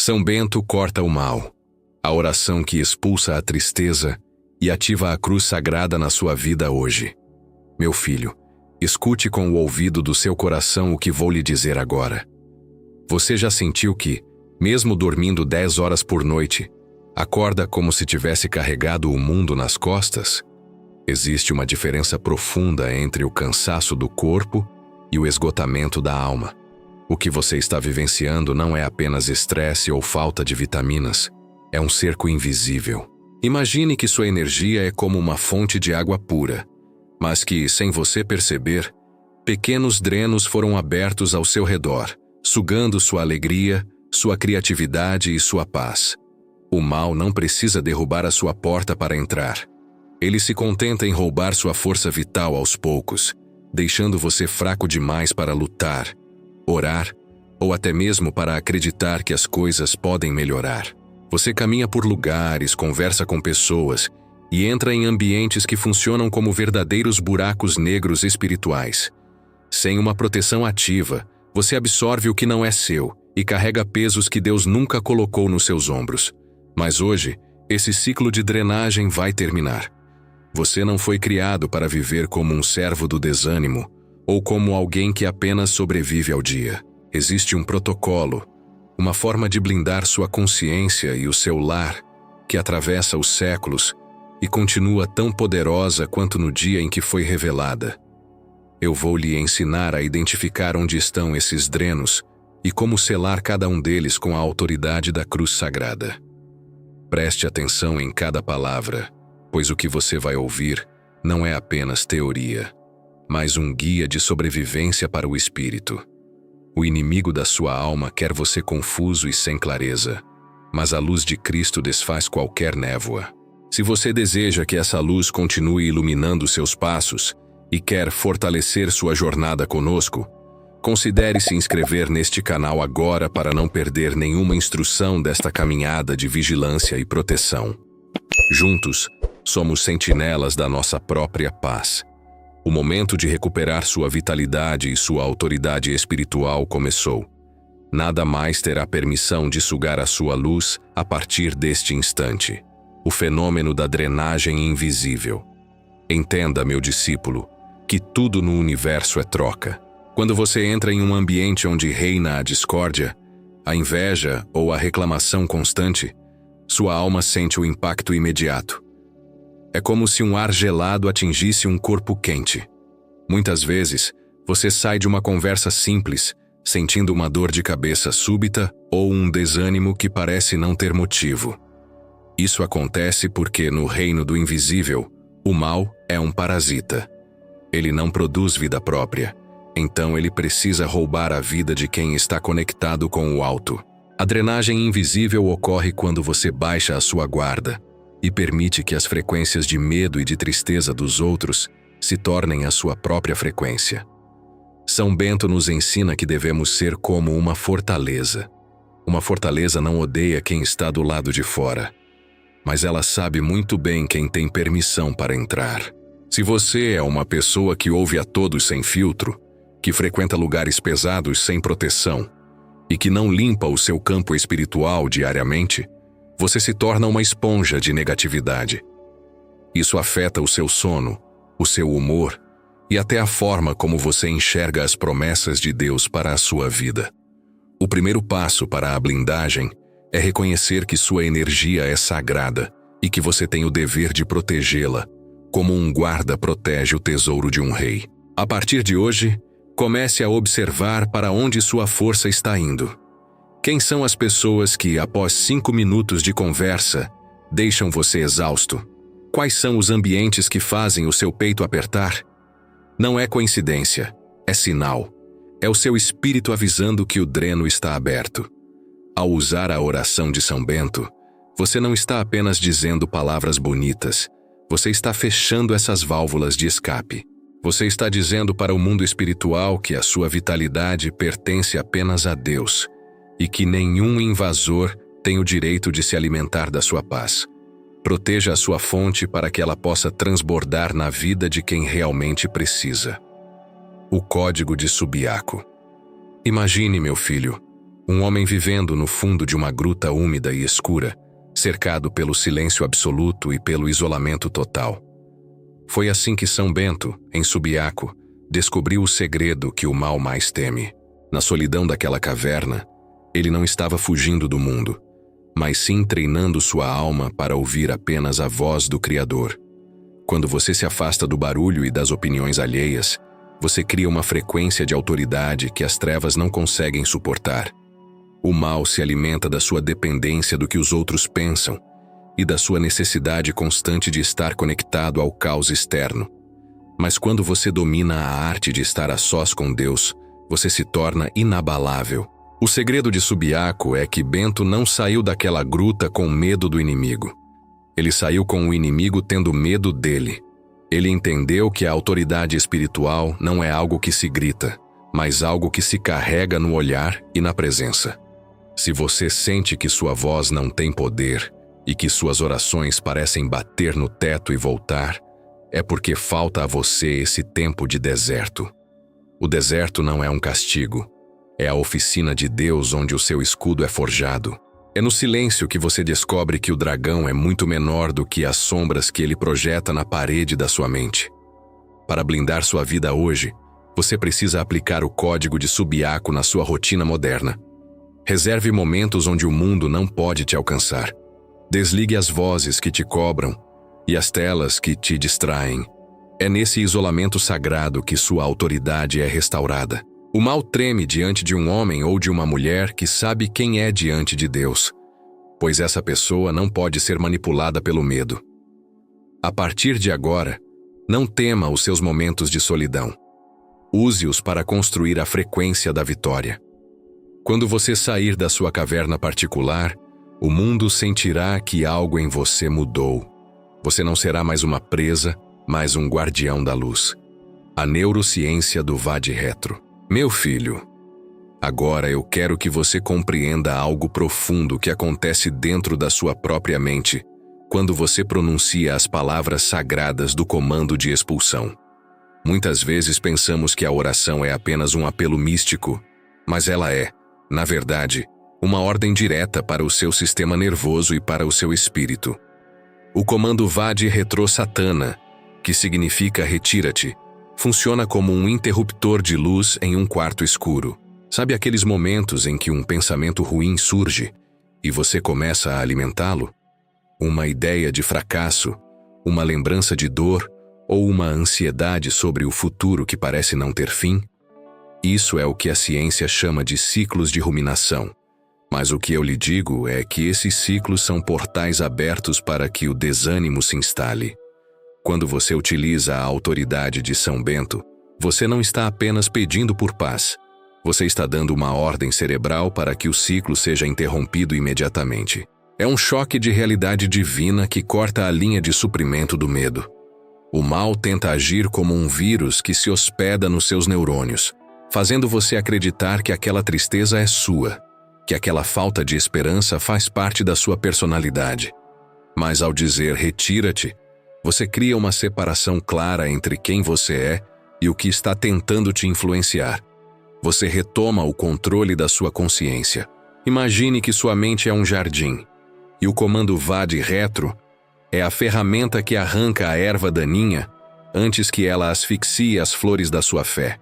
São Bento corta o mal, a oração que expulsa a tristeza e ativa a cruz sagrada na sua vida hoje. Meu filho, escute com o ouvido do seu coração o que vou lhe dizer agora. Você já sentiu que, mesmo dormindo 10 horas por noite, acorda como se tivesse carregado o mundo nas costas? Existe uma diferença profunda entre o cansaço do corpo e o esgotamento da alma. O que você está vivenciando não é apenas estresse ou falta de vitaminas, é um cerco invisível. Imagine que sua energia é como uma fonte de água pura, mas que, sem você perceber, pequenos drenos foram abertos ao seu redor, sugando sua alegria, sua criatividade e sua paz. O mal não precisa derrubar a sua porta para entrar. Ele se contenta em roubar sua força vital aos poucos, deixando você fraco demais para lutar, orar ou até mesmo para acreditar que as coisas podem melhorar. Você caminha por lugares, conversa com pessoas e entra em ambientes que funcionam como verdadeiros buracos negros espirituais. Sem uma proteção ativa, você absorve o que não é seu e carrega pesos que Deus nunca colocou nos seus ombros. Mas hoje, esse ciclo de drenagem vai terminar. Você não foi criado para viver como um servo do desânimo ou como alguém que apenas sobrevive ao dia. Existe um protocolo, uma forma de blindar sua consciência e o seu lar, que atravessa os séculos e continua tão poderosa quanto no dia em que foi revelada. Eu vou lhe ensinar a identificar onde estão esses drenos e como selar cada um deles com a autoridade da cruz sagrada. Preste atenção em cada palavra, pois o que você vai ouvir não é apenas teoria, mas um guia de sobrevivência para o espírito. O inimigo da sua alma quer você confuso e sem clareza, mas a luz de Cristo desfaz qualquer névoa. Se você deseja que essa luz continue iluminando seus passos e quer fortalecer sua jornada conosco, considere se inscrever neste canal agora para não perder nenhuma instrução desta caminhada de vigilância e proteção. Juntos, somos sentinelas da nossa própria paz. O momento de recuperar sua vitalidade e sua autoridade espiritual começou. Nada mais terá permissão de sugar a sua luz a partir deste instante. O fenômeno da drenagem invisível. Entenda, meu discípulo, que tudo no universo é troca. Quando você entra em um ambiente onde reina a discórdia, a inveja ou a reclamação constante, sua alma sente o impacto imediato. É como se um ar gelado atingisse um corpo quente. Muitas vezes, você sai de uma conversa simples, sentindo uma dor de cabeça súbita ou um desânimo que parece não ter motivo. Isso acontece porque, no reino do invisível, o mal é um parasita. Ele não produz vida própria, então ele precisa roubar a vida de quem está conectado com o alto. A drenagem invisível ocorre quando você baixa a sua guarda e permite que as frequências de medo e de tristeza dos outros se tornem a sua própria frequência. São Bento nos ensina que devemos ser como uma fortaleza. Uma fortaleza não odeia quem está do lado de fora, mas ela sabe muito bem quem tem permissão para entrar. Se você é uma pessoa que ouve a todos sem filtro, que frequenta lugares pesados sem proteção e que não limpa o seu campo espiritual diariamente, você se torna uma esponja de negatividade. Isso afeta o seu sono, o seu humor e até a forma como você enxerga as promessas de Deus para a sua vida. O primeiro passo para a blindagem é reconhecer que sua energia é sagrada e que você tem o dever de protegê-la, como um guarda protege o tesouro de um rei. A partir de hoje, comece a observar para onde sua força está indo. Quem são as pessoas que, após 5 minutos de conversa, deixam você exausto? Quais são os ambientes que fazem o seu peito apertar? Não é coincidência, é sinal. É o seu espírito avisando que o dreno está aberto. Ao usar a oração de São Bento, você não está apenas dizendo palavras bonitas, você está fechando essas válvulas de escape. Você está dizendo para o mundo espiritual que a sua vitalidade pertence apenas a Deus e que nenhum invasor tem o direito de se alimentar da sua paz. Proteja a sua fonte para que ela possa transbordar na vida de quem realmente precisa. O código de Subiaco. Imagine, meu filho, Um homem vivendo no fundo de uma gruta úmida e escura, cercado pelo silêncio absoluto e pelo isolamento total. Foi assim que São Bento, em Subiaco, descobriu o segredo que o mal mais teme. Na solidão daquela caverna, ele não estava fugindo do mundo, mas sim treinando sua alma para ouvir apenas a voz do Criador. Quando você se afasta do barulho e das opiniões alheias, você cria uma frequência de autoridade que as trevas não conseguem suportar. O mal se alimenta da sua dependência do que os outros pensam e da sua necessidade constante de estar conectado ao caos externo. Mas quando você domina a arte de estar a sós com Deus, você se torna inabalável. O segredo de Subiaco é que Bento não saiu daquela gruta com medo do inimigo. Ele saiu com o inimigo tendo medo dele. Ele entendeu que a autoridade espiritual não é algo que se grita, mas algo que se carrega no olhar e na presença. Se você sente que sua voz não tem poder e que suas orações parecem bater no teto e voltar, é porque falta a você esse tempo de deserto. O deserto não é um castigo. É a oficina de Deus onde o seu escudo é forjado. É no silêncio que você descobre que o dragão é muito menor do que as sombras que ele projeta na parede da sua mente. Para blindar sua vida hoje, você precisa aplicar o código de Subiaco na sua rotina moderna. Reserve momentos onde o mundo não pode te alcançar. Desligue as vozes que te cobram e as telas que te distraem. É nesse isolamento sagrado que sua autoridade é restaurada. O mal treme diante de um homem ou de uma mulher que sabe quem é diante de Deus, pois essa pessoa não pode ser manipulada pelo medo. A partir de agora, não tema os seus momentos de solidão. Use-os para construir a frequência da vitória. Quando você sair da sua caverna particular, o mundo sentirá que algo em você mudou. Você não será mais uma presa, mas um guardião da luz. A neurociência do Vade Retro. Meu filho, agora eu quero que você compreenda algo profundo que acontece dentro da sua própria mente quando você pronuncia as palavras sagradas do comando de expulsão. Muitas vezes pensamos que a oração é apenas um apelo místico, mas ela é, na verdade, uma ordem direta para o seu sistema nervoso e para o seu espírito. O comando Vade Retro Satana, que significa retira-te, funciona como um interruptor de luz em um quarto escuro. Sabe aqueles momentos em que um pensamento ruim surge e você começa a alimentá-lo? Uma ideia de fracasso, uma lembrança de dor ou uma ansiedade sobre o futuro que parece não ter fim? Isso é o que a ciência chama de ciclos de ruminação. Mas o que eu lhe digo é que esses ciclos são portais abertos para que o desânimo se instale. Quando você utiliza a autoridade de São Bento, você não está apenas pedindo por paz. Você está dando uma ordem cerebral para que o ciclo seja interrompido imediatamente. É um choque de realidade divina que corta a linha de suprimento do medo. O mal tenta agir como um vírus que se hospeda nos seus neurônios, fazendo você acreditar que aquela tristeza é sua, que aquela falta de esperança faz parte da sua personalidade. Mas ao dizer retira-te, você cria uma separação clara entre quem você é e o que está tentando te influenciar. Você retoma o controle da sua consciência. Imagine que sua mente é um jardim, e o comando Vade Retro é a ferramenta que arranca a erva daninha antes que ela asfixie as flores da sua fé.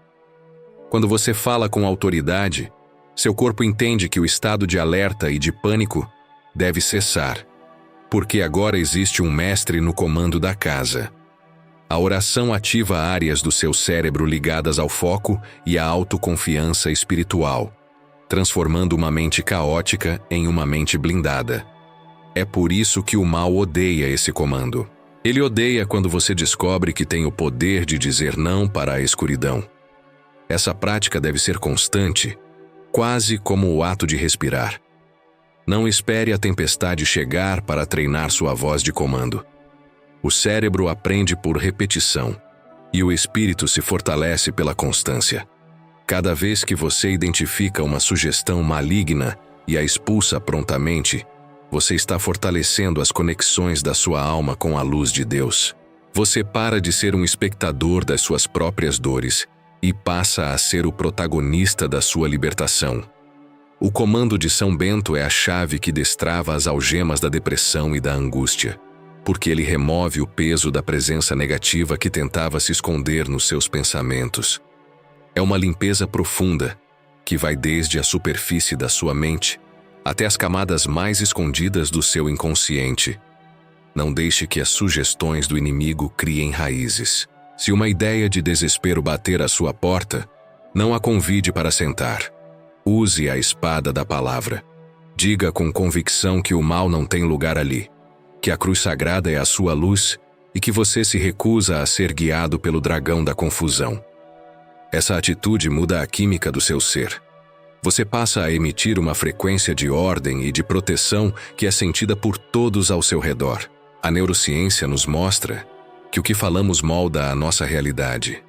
Quando você fala com autoridade, seu corpo entende que o estado de alerta e de pânico deve cessar, porque agora existe um mestre no comando da casa. A oração ativa áreas do seu cérebro ligadas ao foco e à autoconfiança espiritual, transformando uma mente caótica em uma mente blindada. É por isso que o mal odeia esse comando. Ele odeia quando você descobre que tem o poder de dizer não para a escuridão. Essa prática deve ser constante, quase como o ato de respirar. Não espere a tempestade chegar para treinar sua voz de comando. O cérebro aprende por repetição, e o espírito se fortalece pela constância. Cada vez que você identifica uma sugestão maligna e a expulsa prontamente, você está fortalecendo as conexões da sua alma com a luz de Deus. Você para de ser um espectador das suas próprias dores e passa a ser o protagonista da sua libertação. O comando de São Bento é a chave que destrava as algemas da depressão e da angústia, porque ele remove o peso da presença negativa que tentava se esconder nos seus pensamentos. É uma limpeza profunda, que vai desde a superfície da sua mente até as camadas mais escondidas do seu inconsciente. Não deixe que as sugestões do inimigo criem raízes. Se uma ideia de desespero bater à sua porta, não a convide para sentar. Use a espada da palavra. Diga com convicção que o mal não tem lugar ali, que a cruz sagrada é a sua luz e que você se recusa a ser guiado pelo dragão da confusão. Essa atitude muda a química do seu ser. Você passa a emitir uma frequência de ordem e de proteção que é sentida por todos ao seu redor. A neurociência nos mostra que o que falamos molda a nossa realidade,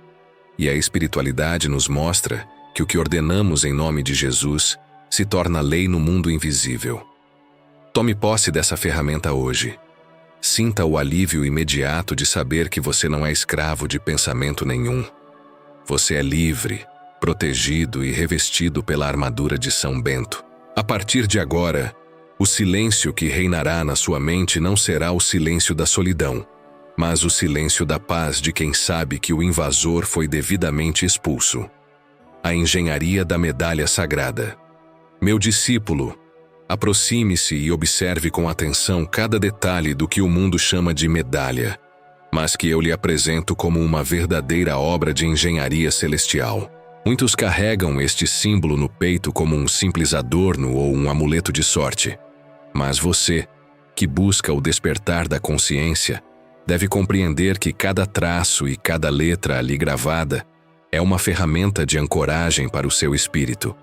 e a espiritualidade nos mostra que o que ordenamos em nome de Jesus se torna lei no mundo invisível. Tome posse dessa ferramenta hoje. Sinta o alívio imediato de saber que você não é escravo de pensamento nenhum. Você é livre, protegido e revestido pela armadura de São Bento. A partir de agora, o silêncio que reinará na sua mente não será o silêncio da solidão, mas o silêncio da paz de quem sabe que o invasor foi devidamente expulso. A engenharia da medalha sagrada. Meu discípulo, aproxime-se e observe com atenção cada detalhe do que o mundo chama de medalha, mas que eu lhe apresento como uma verdadeira obra de engenharia celestial. Muitos carregam este símbolo no peito como um simples adorno ou um amuleto de sorte. Mas você, que busca o despertar da consciência, deve compreender que cada traço e cada letra ali gravada é uma ferramenta de ancoragem para o seu espírito.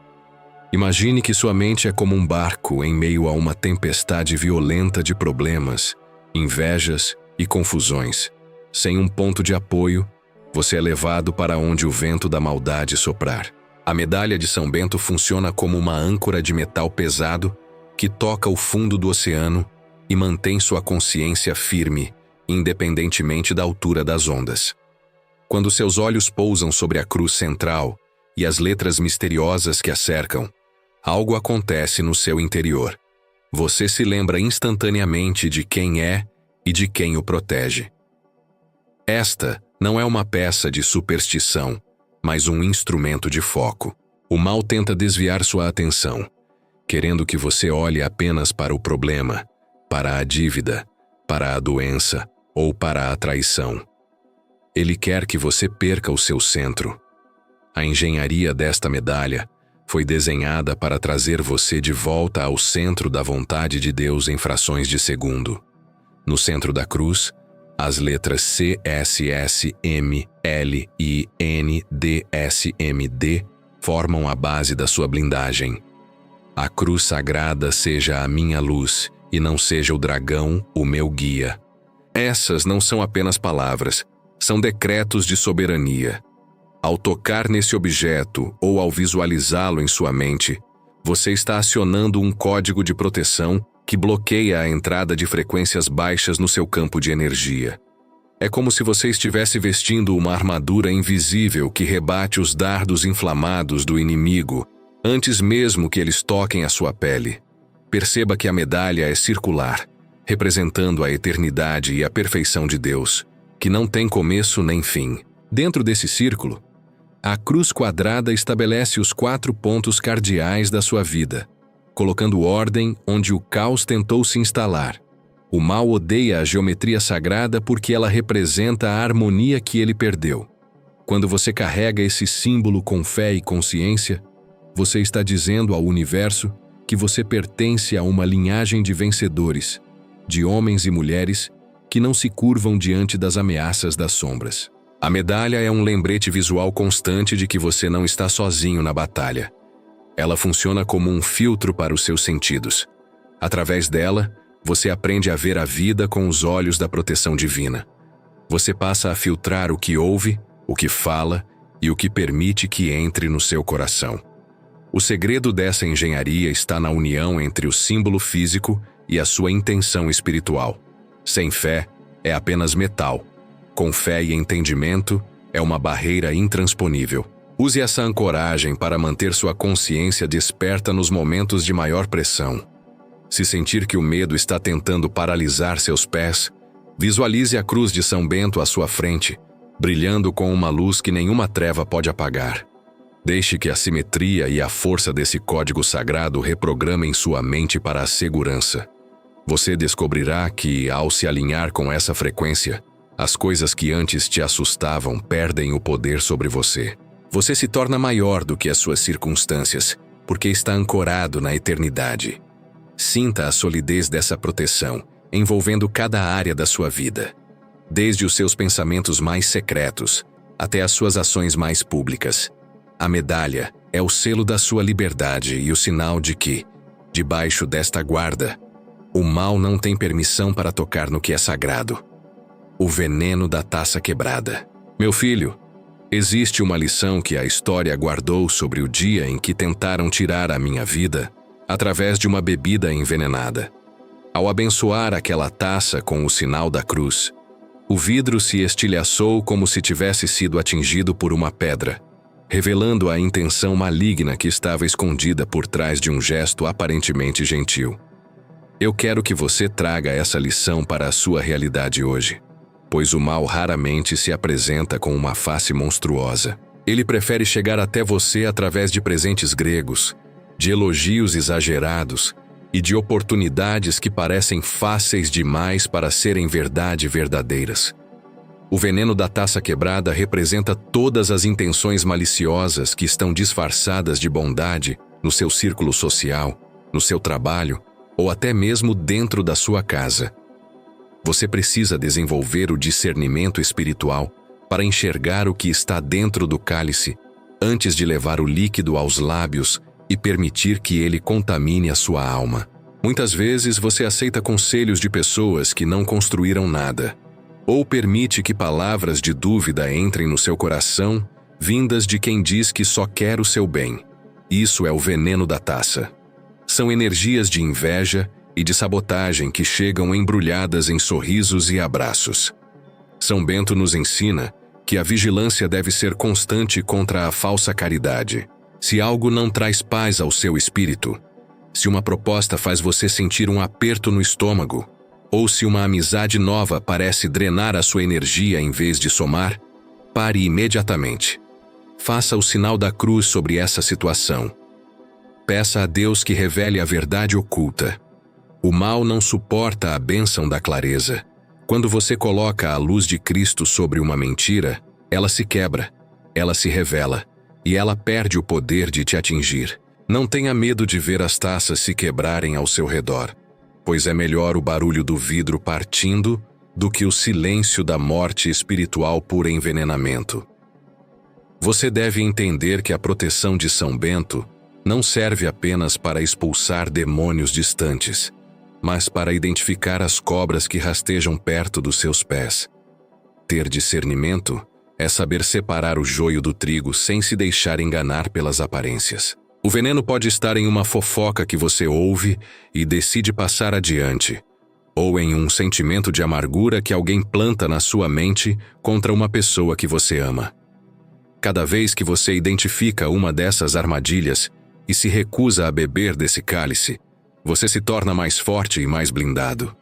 Imagine que sua mente é como um barco em meio a uma tempestade violenta de problemas, invejas e confusões. Sem um ponto de apoio, você é levado para onde o vento da maldade soprar. A medalha de São Bento funciona como uma âncora de metal pesado que toca o fundo do oceano e mantém sua consciência firme, independentemente da altura das ondas. Quando seus olhos pousam sobre a cruz central e as letras misteriosas que a cercam, algo acontece no seu interior. Você se lembra instantaneamente de quem é e de quem o protege. Esta não é uma peça de superstição, mas um instrumento de foco. O mal tenta desviar sua atenção, querendo que você olhe apenas para o problema, para a dívida, para a doença ou para a traição. Ele quer que você perca o seu centro. A engenharia desta medalha foi desenhada para trazer você de volta ao centro da vontade de Deus em frações de segundo. No centro da cruz, as letras C, S, S, M, L, I, N, D, S, M, D formam a base da sua blindagem. A cruz sagrada seja a minha luz e não seja o dragão o meu guia. Essas não são apenas palavras, são decretos de soberania. Ao tocar nesse objeto ou ao visualizá-lo em sua mente, você está acionando um código de proteção que bloqueia a entrada de frequências baixas no seu campo de energia. É como se você estivesse vestindo uma armadura invisível que rebate os dardos inflamados do inimigo antes mesmo que eles toquem a sua pele. Perceba que a medalha é circular, representando a eternidade e a perfeição de Deus, que não tem começo nem fim. Dentro desse círculo, a cruz quadrada estabelece os 4 pontos cardeais da sua vida, colocando ordem onde o caos tentou se instalar. O mal odeia a geometria sagrada porque ela representa a harmonia que ele perdeu. Quando você carrega esse símbolo com fé e consciência, você está dizendo ao universo que você pertence a uma linhagem de vencedores, de homens e mulheres que não se curvam diante das ameaças das sombras. A medalha é um lembrete visual constante de que você não está sozinho na batalha. Ela funciona como um filtro para os seus sentidos. Através dela, você aprende a ver a vida com os olhos da proteção divina. Você passa a filtrar o que ouve, o que fala e o que permite que entre no seu coração. O segredo dessa engenharia está na união entre o símbolo físico e a sua intenção espiritual. Sem fé, é apenas metal. Com fé e entendimento, é uma barreira intransponível. Use essa ancoragem para manter sua consciência desperta nos momentos de maior pressão. Se sentir que o medo está tentando paralisar seus pés, visualize a cruz de São Bento à sua frente, brilhando com uma luz que nenhuma treva pode apagar. Deixe que a simetria e a força desse código sagrado reprogramem sua mente para a segurança. Você descobrirá que, ao se alinhar com essa frequência, as coisas que antes te assustavam perdem o poder sobre você. Você se torna maior do que as suas circunstâncias, porque está ancorado na eternidade. Sinta a solidez dessa proteção, envolvendo cada área da sua vida, desde os seus pensamentos mais secretos até as suas ações mais públicas. A medalha é o selo da sua liberdade e o sinal de que, debaixo desta guarda, o mal não tem permissão para tocar no que é sagrado. O veneno da taça quebrada. Meu filho, existe uma lição que a história guardou sobre o dia em que tentaram tirar a minha vida através de uma bebida envenenada. Ao abençoar aquela taça com o sinal da cruz, o vidro se estilhaçou como se tivesse sido atingido por uma pedra, revelando a intenção maligna que estava escondida por trás de um gesto aparentemente gentil. Eu quero que você traga essa lição para a sua realidade hoje, pois o mal raramente se apresenta com uma face monstruosa. Ele prefere chegar até você através de presentes gregos, de elogios exagerados e de oportunidades que parecem fáceis demais para serem verdade verdadeiras. O veneno da taça quebrada representa todas as intenções maliciosas que estão disfarçadas de bondade no seu círculo social, no seu trabalho ou até mesmo dentro da sua casa. Você precisa desenvolver o discernimento espiritual para enxergar o que está dentro do cálice antes de levar o líquido aos lábios e permitir que ele contamine a sua alma. Muitas vezes você aceita conselhos de pessoas que não construíram nada, ou permite que palavras de dúvida entrem no seu coração, vindas de quem diz que só quer o seu bem. Isso é o veneno da taça. São energias de inveja e de sabotagem que chegam embrulhadas em sorrisos e abraços. São Bento nos ensina que a vigilância deve ser constante contra a falsa caridade. Se algo não traz paz ao seu espírito, se uma proposta faz você sentir um aperto no estômago, ou se uma amizade nova parece drenar a sua energia em vez de somar, pare imediatamente. Faça o sinal da cruz sobre essa situação. Peça a Deus que revele a verdade oculta. O mal não suporta a bênção da clareza. Quando você coloca a luz de Cristo sobre uma mentira, ela se quebra, ela se revela, e ela perde o poder de te atingir. Não tenha medo de ver as taças se quebrarem ao seu redor, pois é melhor o barulho do vidro partindo do que o silêncio da morte espiritual por envenenamento. Você deve entender que a proteção de São Bento não serve apenas para expulsar demônios distantes, mas para identificar as cobras que rastejam perto dos seus pés. Ter discernimento é saber separar o joio do trigo sem se deixar enganar pelas aparências. O veneno pode estar em uma fofoca que você ouve e decide passar adiante, ou em um sentimento de amargura que alguém planta na sua mente contra uma pessoa que você ama. Cada vez que você identifica uma dessas armadilhas e se recusa a beber desse cálice, você se torna mais forte e mais blindado.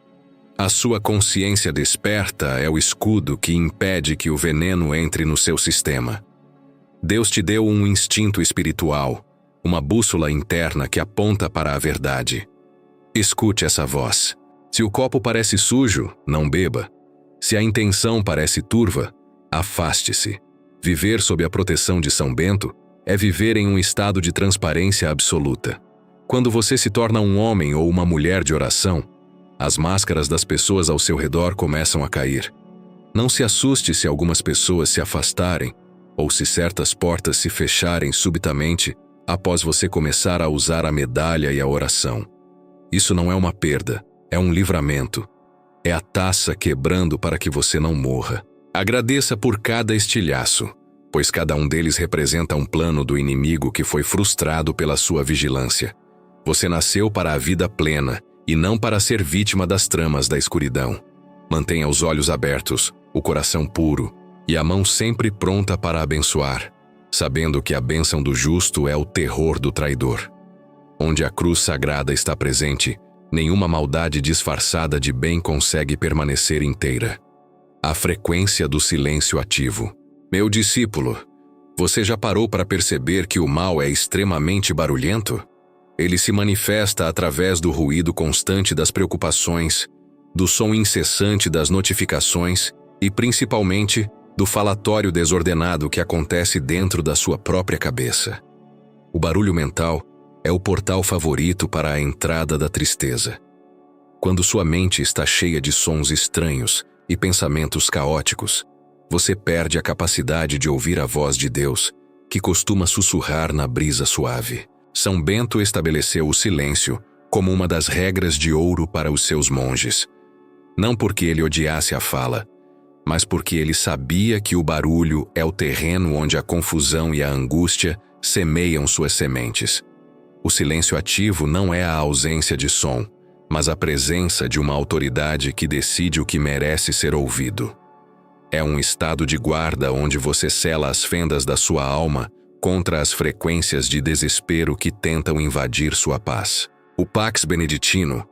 A sua consciência desperta é o escudo que impede que o veneno entre no seu sistema. Deus te deu um instinto espiritual, uma bússola interna que aponta para a verdade. Escute essa voz. Se o copo parece sujo, não beba. Se a intenção parece turva, afaste-se. Viver sob a proteção de São Bento é viver em um estado de transparência absoluta. Quando você se torna um homem ou uma mulher de oração, as máscaras das pessoas ao seu redor começam a cair. Não se assuste se algumas pessoas se afastarem ou se certas portas se fecharem subitamente após você começar a usar a medalha e a oração. Isso não é uma perda, é um livramento. É a taça quebrando para que você não morra. Agradeça por cada estilhaço, pois cada um deles representa um plano do inimigo que foi frustrado pela sua vigilância. Você nasceu para a vida plena e não para ser vítima das tramas da escuridão. Mantenha os olhos abertos, o coração puro e a mão sempre pronta para abençoar. sabendo que a bênção do justo é o terror do traidor. Onde a cruz sagrada está presente, nenhuma maldade disfarçada de bem consegue permanecer inteira. A frequência do silêncio ativo. Meu discípulo, você já parou para perceber que o mal é extremamente barulhento? Ele se manifesta através do ruído constante das preocupações, do som incessante das notificações e, principalmente, do falatório desordenado que acontece dentro da sua própria cabeça. O barulho mental é o portal favorito para a entrada da tristeza. Quando sua mente está cheia de sons estranhos e pensamentos caóticos, você perde a capacidade de ouvir a voz de Deus, que costuma sussurrar na brisa suave. São Bento estabeleceu o silêncio como uma das regras de ouro para os seus monges. Não porque ele odiasse a fala, mas porque ele sabia que o barulho é o terreno onde a confusão e a angústia semeiam suas sementes. O silêncio ativo não é a ausência de som, mas a presença de uma autoridade que decide o que merece ser ouvido. É um estado de guarda onde você sela as fendas da sua alma contra as frequências de desespero que tentam invadir sua paz. O Pax Beneditino,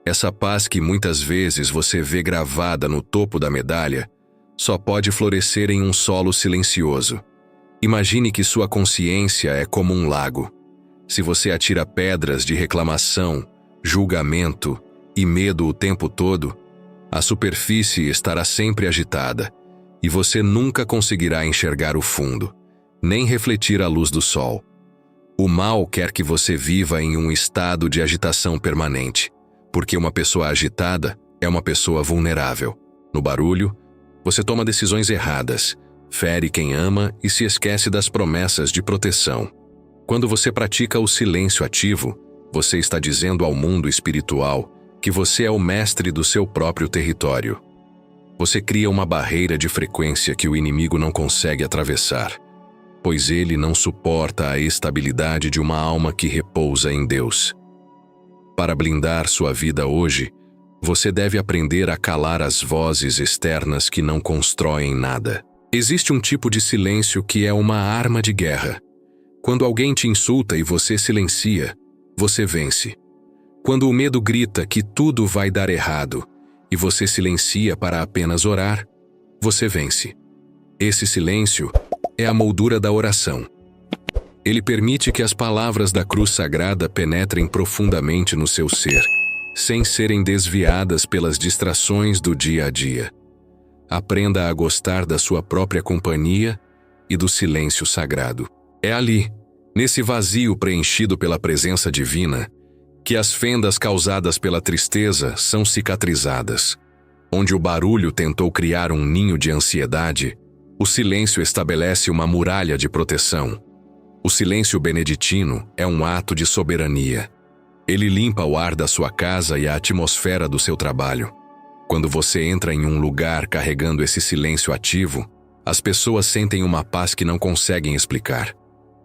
essa paz que muitas vezes você vê gravada no topo da medalha, só pode florescer em um solo silencioso. Imagine que sua consciência é como um lago. Se você atira pedras de reclamação, julgamento e medo o tempo todo, a superfície estará sempre agitada e você nunca conseguirá enxergar o fundo, nem refletir a luz do sol. O mal quer que você viva em um estado de agitação permanente, porque uma pessoa agitada é uma pessoa vulnerável. No barulho, você toma decisões erradas, fere quem ama e se esquece das promessas de proteção. Quando você pratica o silêncio ativo, você está dizendo ao mundo espiritual que você é o mestre do seu próprio território. Você cria uma barreira de frequência que o inimigo não consegue atravessar, pois ele não suporta a estabilidade de uma alma que repousa em Deus. Para blindar sua vida hoje, você deve aprender a calar as vozes externas que não constroem nada. Existe um tipo de silêncio que é uma arma de guerra. Quando alguém te insulta e você silencia, você vence. Quando o medo grita que tudo vai dar errado e você silencia para apenas orar, você vence. Esse silêncio é a moldura da oração. Ele permite que as palavras da cruz sagrada penetrem profundamente no seu ser, sem serem desviadas pelas distrações do dia a dia. Aprenda a gostar da sua própria companhia e do silêncio sagrado. É ali, nesse vazio preenchido pela presença divina, que as fendas causadas pela tristeza são cicatrizadas. Onde o barulho tentou criar um ninho de ansiedade, o silêncio estabelece uma muralha de proteção. O silêncio beneditino é um ato de soberania. Ele limpa o ar da sua casa e a atmosfera do seu trabalho. Quando você entra em um lugar carregando esse silêncio ativo, as pessoas sentem uma paz que não conseguem explicar.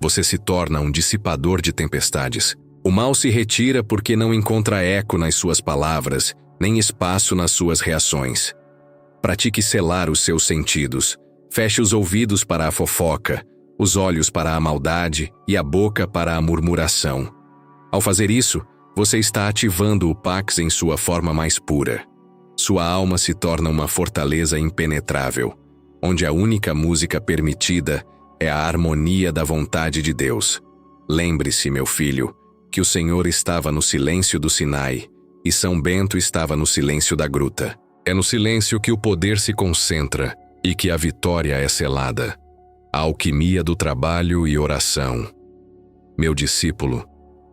Você se torna um dissipador de tempestades. O mal se retira porque não encontra eco nas suas palavras, nem espaço nas suas reações. Pratique selar os seus sentidos. Feche os ouvidos para a fofoca, os olhos para a maldade e a boca para a murmuração. Ao fazer isso, você está ativando o Pax em sua forma mais pura. Sua alma se torna uma fortaleza impenetrável, onde a única música permitida é a harmonia da vontade de Deus. Lembre-se, meu filho, que o Senhor estava no silêncio do Sinai e São Bento estava no silêncio da gruta. É no silêncio que o poder se concentra e que a vitória é selada. A alquimia do trabalho e oração. Meu discípulo,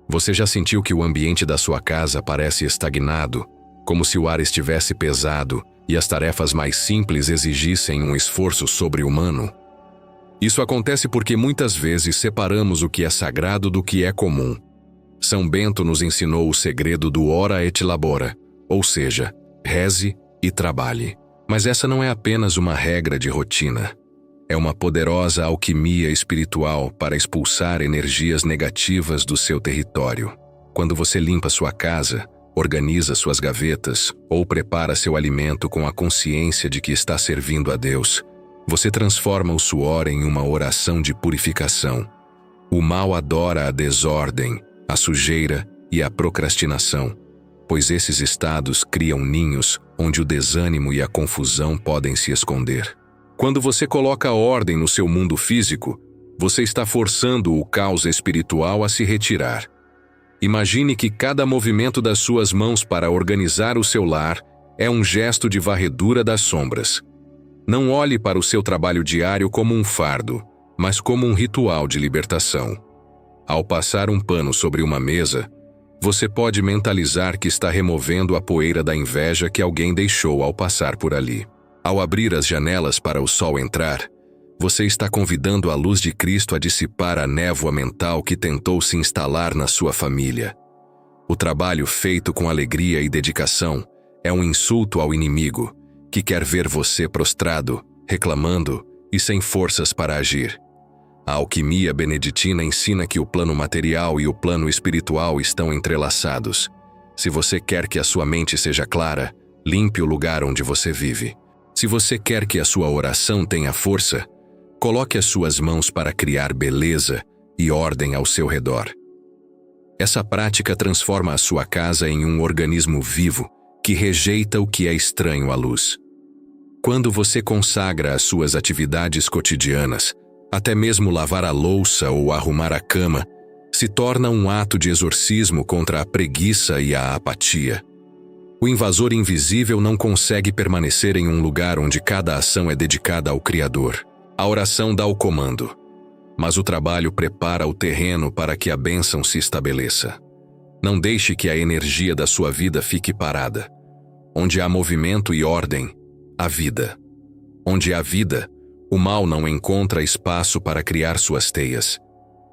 você já sentiu que o ambiente da sua casa parece estagnado, como se o ar estivesse pesado e as tarefas mais simples exigissem um esforço sobre-humano? Isso acontece porque muitas vezes separamos o que é sagrado do que é comum. São Bento nos ensinou o segredo do ora et labora, ou seja, reze e trabalhe. Mas essa não é apenas uma regra de rotina. É uma poderosa alquimia espiritual para expulsar energias negativas do seu território. Quando você limpa sua casa, organiza suas gavetas ou prepara seu alimento com a consciência de que está servindo a Deus, Você transforma o suor em uma oração de purificação. O mal adora a desordem, a sujeira e a procrastinação, pois esses estados criam ninhos onde o desânimo e a confusão podem se esconder. Quando você coloca ordem no seu mundo físico, você está forçando o caos espiritual a se retirar. Imagine que cada movimento das suas mãos para organizar o seu lar é um gesto de varredura das sombras. Não olhe para o seu trabalho diário como um fardo, mas como um ritual de libertação. Ao passar um pano sobre uma mesa, você pode mentalizar que está removendo a poeira da inveja que alguém deixou ao passar por ali. Ao abrir as janelas para o sol entrar, você está convidando a luz de Cristo a dissipar a névoa mental que tentou se instalar na sua família. O trabalho feito com alegria e dedicação é um insulto ao inimigo, que quer ver você prostrado, reclamando e sem forças para agir. A alquimia beneditina ensina que o plano material e o plano espiritual estão entrelaçados. Se você quer que a sua mente seja clara, limpe o lugar onde você vive. Se você quer que a sua oração tenha força, coloque as suas mãos para criar beleza e ordem ao seu redor. Essa prática transforma a sua casa em um organismo vivo que rejeita o que é estranho à luz. Quando você consagra as suas atividades cotidianas, até mesmo lavar a louça ou arrumar a cama, se torna um ato de exorcismo contra a preguiça e a apatia. O invasor invisível não consegue permanecer em um lugar onde cada ação é dedicada ao Criador. A oração dá o comando, mas o trabalho prepara o terreno para que a bênção se estabeleça. Não deixe que a energia da sua vida fique parada. Onde há movimento e ordem, há vida. Onde há vida, o mal não encontra espaço para criar suas teias.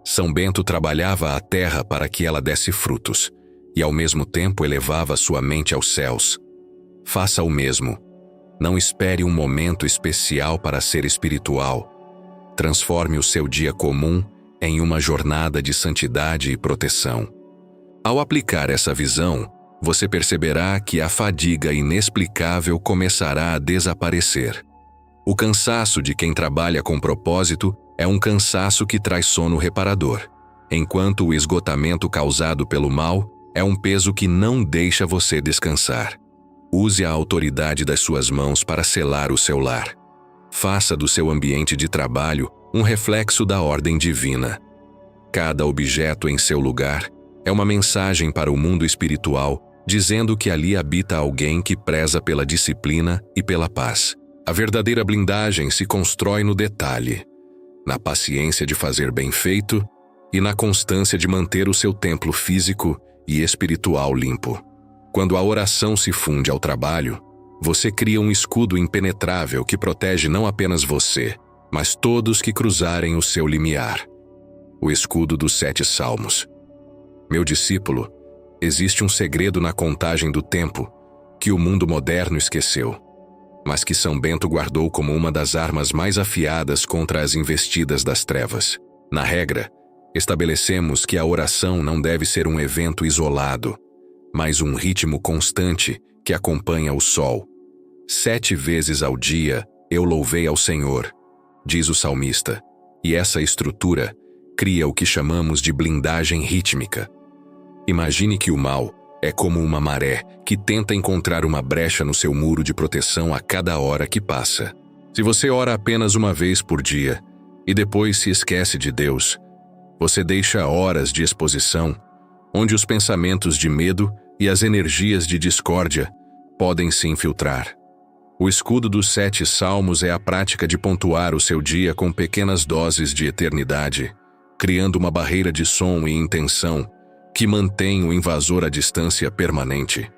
São Bento trabalhava a terra para que ela desse frutos, e ao mesmo tempo elevava sua mente aos céus. Faça o mesmo. Não espere um momento especial para ser espiritual. Transforme o seu dia comum em uma jornada de santidade e proteção. Ao aplicar essa visão, você perceberá que a fadiga inexplicável começará a desaparecer. O cansaço de quem trabalha com propósito é um cansaço que traz sono reparador, enquanto o esgotamento causado pelo mal é um peso que não deixa você descansar. Use a autoridade das suas mãos para selar o seu lar. Faça do seu ambiente de trabalho um reflexo da ordem divina. Cada objeto em seu lugar é uma mensagem para o mundo espiritual, dizendo que ali habita alguém que preza pela disciplina e pela paz. A verdadeira blindagem se constrói no detalhe, na paciência de fazer bem feito e na constância de manter o seu templo físico e espiritual limpo. Quando a oração se funde ao trabalho, você cria um escudo impenetrável que protege não apenas você, mas todos que cruzarem o seu limiar. O escudo dos 7 salmos. Meu discípulo, existe um segredo na contagem do tempo que o mundo moderno esqueceu, mas que São Bento guardou como uma das armas mais afiadas contra as investidas das trevas. Na regra, estabelecemos que a oração não deve ser um evento isolado, mas um ritmo constante que acompanha o sol. 7 vezes ao dia eu louvei ao Senhor, diz o salmista, e essa estrutura cria o que chamamos de blindagem rítmica. Imagine que o mal é como uma maré que tenta encontrar uma brecha no seu muro de proteção a cada hora que passa. Se você ora apenas uma vez por dia e depois se esquece de Deus, você deixa horas de exposição onde os pensamentos de medo e as energias de discórdia podem se infiltrar. O escudo dos 7 salmos é a prática de pontuar o seu dia com pequenas doses de eternidade, criando uma barreira de som e intenção que mantém o invasor à distância permanente.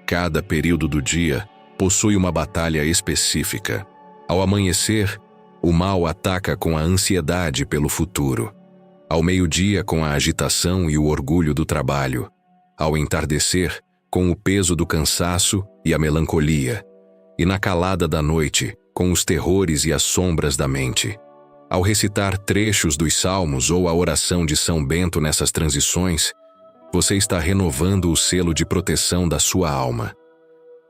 Cada período do dia possui uma batalha específica. Ao amanhecer, o mal ataca com a ansiedade pelo futuro. Ao meio-dia, com a agitação e o orgulho do trabalho. Ao entardecer, com o peso do cansaço e a melancolia. E na calada da noite, com os terrores e as sombras da mente. Ao recitar trechos dos salmos ou a oração de São Bento nessas transições, você está renovando o selo de proteção da sua alma.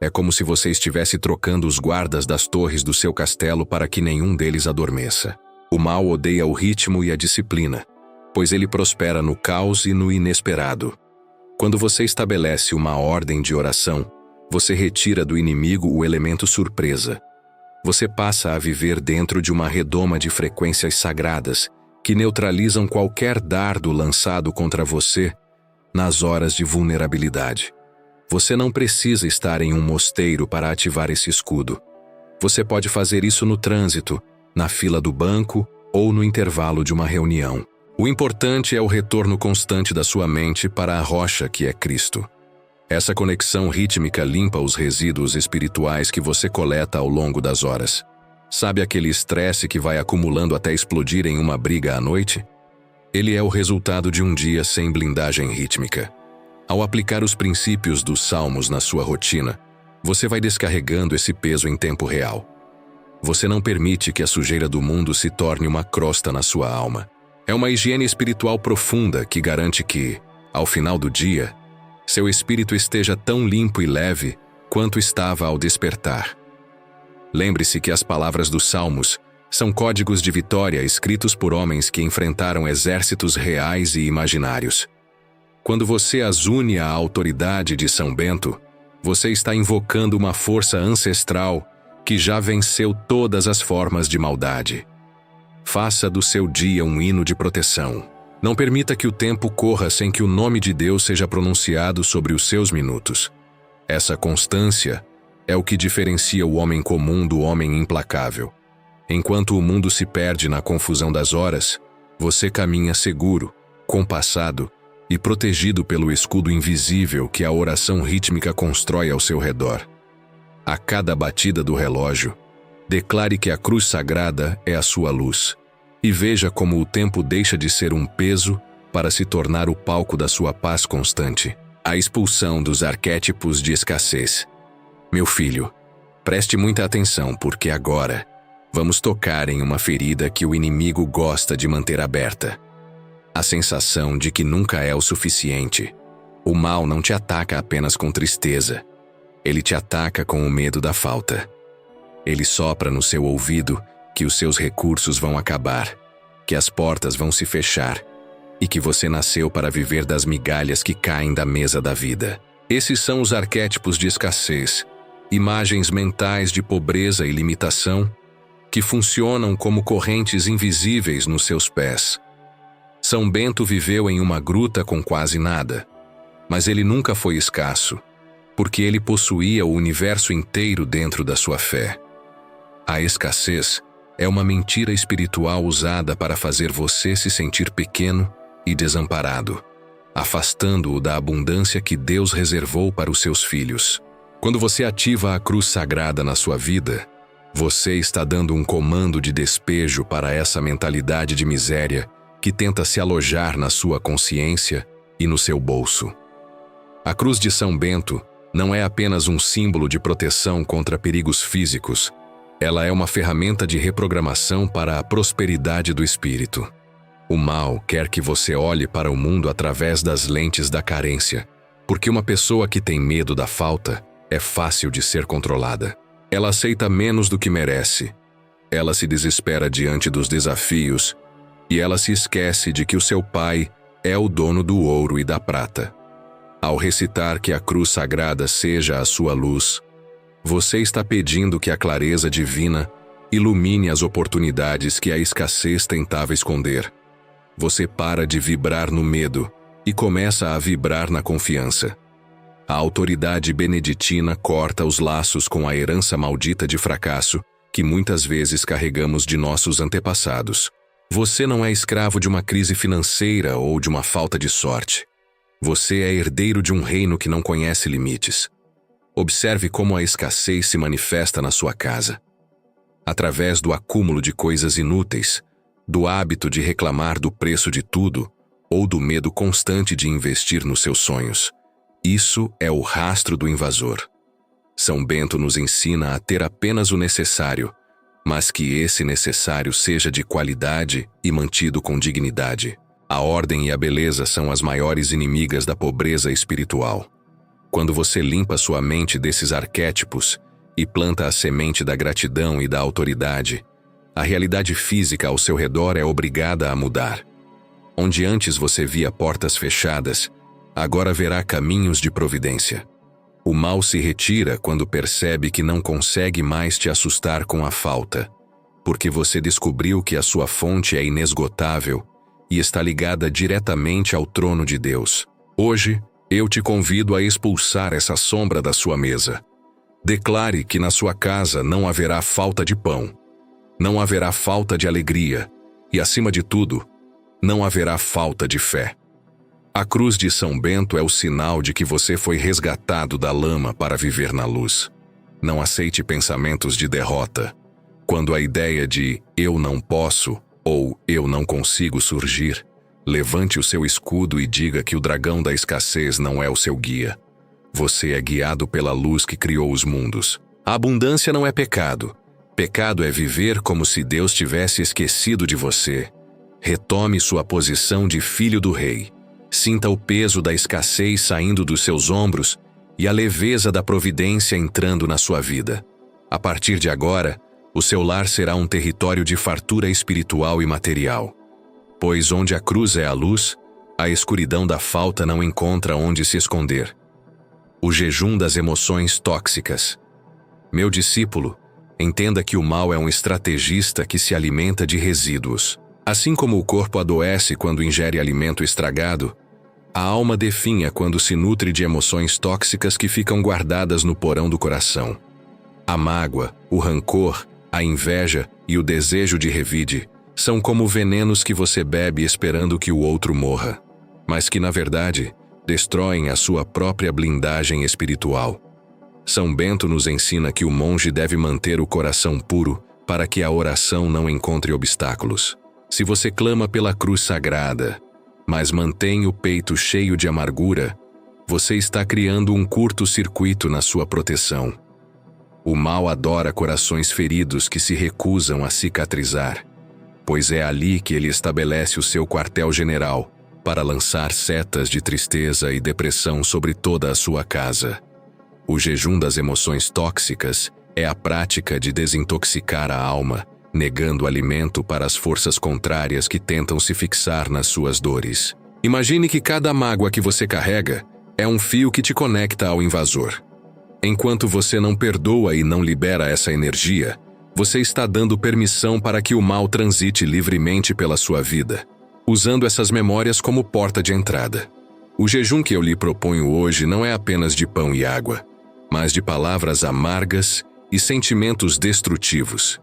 É como se você estivesse trocando os guardas das torres do seu castelo para que nenhum deles adormeça. O mal odeia o ritmo e a disciplina, pois ele prospera no caos e no inesperado. Quando você estabelece uma ordem de oração, você retira do inimigo o elemento surpresa. Você passa a viver dentro de uma redoma de frequências sagradas que neutralizam qualquer dardo lançado contra você nas horas de vulnerabilidade. Você não precisa estar em um mosteiro para ativar esse escudo. Você pode fazer isso no trânsito, na fila do banco ou no intervalo de uma reunião. O importante é o retorno constante da sua mente para a rocha que é Cristo. Essa conexão rítmica limpa os resíduos espirituais que você coleta ao longo das horas. Sabe aquele estresse que vai acumulando até explodir em uma briga à noite? Ele é o resultado de um dia sem blindagem rítmica. Ao aplicar os princípios dos salmos na sua rotina, você vai descarregando esse peso em tempo real. Você não permite que a sujeira do mundo se torne uma crosta na sua alma. É uma higiene espiritual profunda que garante que, ao final do dia, seu espírito esteja tão limpo e leve quanto estava ao despertar. Lembre-se que as palavras dos salmos são códigos de vitória escritos por homens que enfrentaram exércitos reais e imaginários. Quando você as une à autoridade de São Bento, você está invocando uma força ancestral que já venceu todas as formas de maldade. Faça do seu dia um hino de proteção. Não permita que o tempo corra sem que o nome de Deus seja pronunciado sobre os seus minutos. Essa constância é o que diferencia o homem comum do homem implacável. Enquanto o mundo se perde na confusão das horas, você caminha seguro, compassado e protegido pelo escudo invisível que a oração rítmica constrói ao seu redor. A cada batida do relógio, declare que a cruz sagrada é a sua luz, e veja como o tempo deixa de ser um peso para se tornar o palco da sua paz constante. A expulsão dos arquétipos de escassez. Meu filho, preste muita atenção porque agora vamos tocar em uma ferida que o inimigo gosta de manter aberta. A sensação de que nunca é o suficiente. O mal não te ataca apenas com tristeza. Ele te ataca com o medo da falta. Ele sopra no seu ouvido que os seus recursos vão acabar, que as portas vão se fechar e que você nasceu para viver das migalhas que caem da mesa da vida. Esses são os arquétipos de escassez, imagens mentais de pobreza e limitação que funcionam como correntes invisíveis nos seus pés. São Bento viveu em uma gruta com quase nada, mas ele nunca foi escasso, porque ele possuía o universo inteiro dentro da sua fé. A escassez é uma mentira espiritual usada para fazer você se sentir pequeno e desamparado, afastando-o da abundância que Deus reservou para os seus filhos. Quando você ativa a cruz sagrada na sua vida, você está dando um comando de despejo para essa mentalidade de miséria que tenta se alojar na sua consciência e no seu bolso. A cruz de São Bento não é apenas um símbolo de proteção contra perigos físicos, ela é uma ferramenta de reprogramação para a prosperidade do espírito. O mal quer que você olhe para o mundo através das lentes da carência, porque uma pessoa que tem medo da falta é fácil de ser controlada. Ela aceita menos do que merece, ela se desespera diante dos desafios e ela se esquece de que o seu pai é o dono do ouro e da prata. Ao recitar que a cruz sagrada seja a sua luz, você está pedindo que a clareza divina ilumine as oportunidades que a escassez tentava esconder. Você para de vibrar no medo e começa a vibrar na confiança. A autoridade beneditina corta os laços com a herança maldita de fracasso que muitas vezes carregamos de nossos antepassados. Você não é escravo de uma crise financeira ou de uma falta de sorte. Você é herdeiro de um reino que não conhece limites. Observe como a escassez se manifesta na sua casa. Através do acúmulo de coisas inúteis, do hábito de reclamar do preço de tudo ou do medo constante de investir nos seus sonhos. Isso é o rastro do invasor. São Bento nos ensina a ter apenas o necessário, mas que esse necessário seja de qualidade e mantido com dignidade. A ordem e a beleza são as maiores inimigas da pobreza espiritual. Quando você limpa sua mente desses arquétipos e planta a semente da gratidão e da autoridade, a realidade física ao seu redor é obrigada a mudar. Onde antes você via portas fechadas, agora verá caminhos de providência. O mal se retira quando percebe que não consegue mais te assustar com a falta, porque você descobriu que a sua fonte é inesgotável e está ligada diretamente ao trono de Deus. Hoje, eu te convido a expulsar essa sombra da sua mesa. Declare que na sua casa não haverá falta de pão, não haverá falta de alegria e, acima de tudo, não haverá falta de fé. A cruz de São Bento é o sinal de que você foi resgatado da lama para viver na luz. Não aceite pensamentos de derrota. Quando a ideia de "eu não posso" ou "eu não consigo" surgir, levante o seu escudo e diga que o dragão da escassez não é o seu guia. Você é guiado pela luz que criou os mundos. A abundância não é pecado. Pecado é viver como se Deus tivesse esquecido de você. Retome sua posição de filho do rei. Sinta o peso da escassez saindo dos seus ombros e a leveza da providência entrando na sua vida. A partir de agora, o seu lar será um território de fartura espiritual e material. Pois onde a cruz é a luz, a escuridão da falta não encontra onde se esconder. O jejum das emoções tóxicas. Meu discípulo, entenda que o mal é um estrategista que se alimenta de resíduos. Assim como o corpo adoece quando ingere alimento estragado, a alma definha quando se nutre de emoções tóxicas que ficam guardadas no porão do coração. A mágoa, o rancor, a inveja e o desejo de revide são como venenos que você bebe esperando que o outro morra, mas que, na verdade, destroem a sua própria blindagem espiritual. São Bento nos ensina que o monge deve manter o coração puro para que a oração não encontre obstáculos. Se você clama pela cruz sagrada, mas mantém o peito cheio de amargura, você está criando um curto-circuito na sua proteção. O mal adora corações feridos que se recusam a cicatrizar, pois é ali que ele estabelece o seu quartel-general para lançar setas de tristeza e depressão sobre toda a sua casa. O jejum das emoções tóxicas é a prática de desintoxicar a alma, negando alimento para as forças contrárias que tentam se fixar nas suas dores. Imagine que cada mágoa que você carrega é um fio que te conecta ao invasor. Enquanto você não perdoa e não libera essa energia, você está dando permissão para que o mal transite livremente pela sua vida, usando essas memórias como porta de entrada. O jejum que eu lhe proponho hoje não é apenas de pão e água, mas de palavras amargas e sentimentos destrutivos.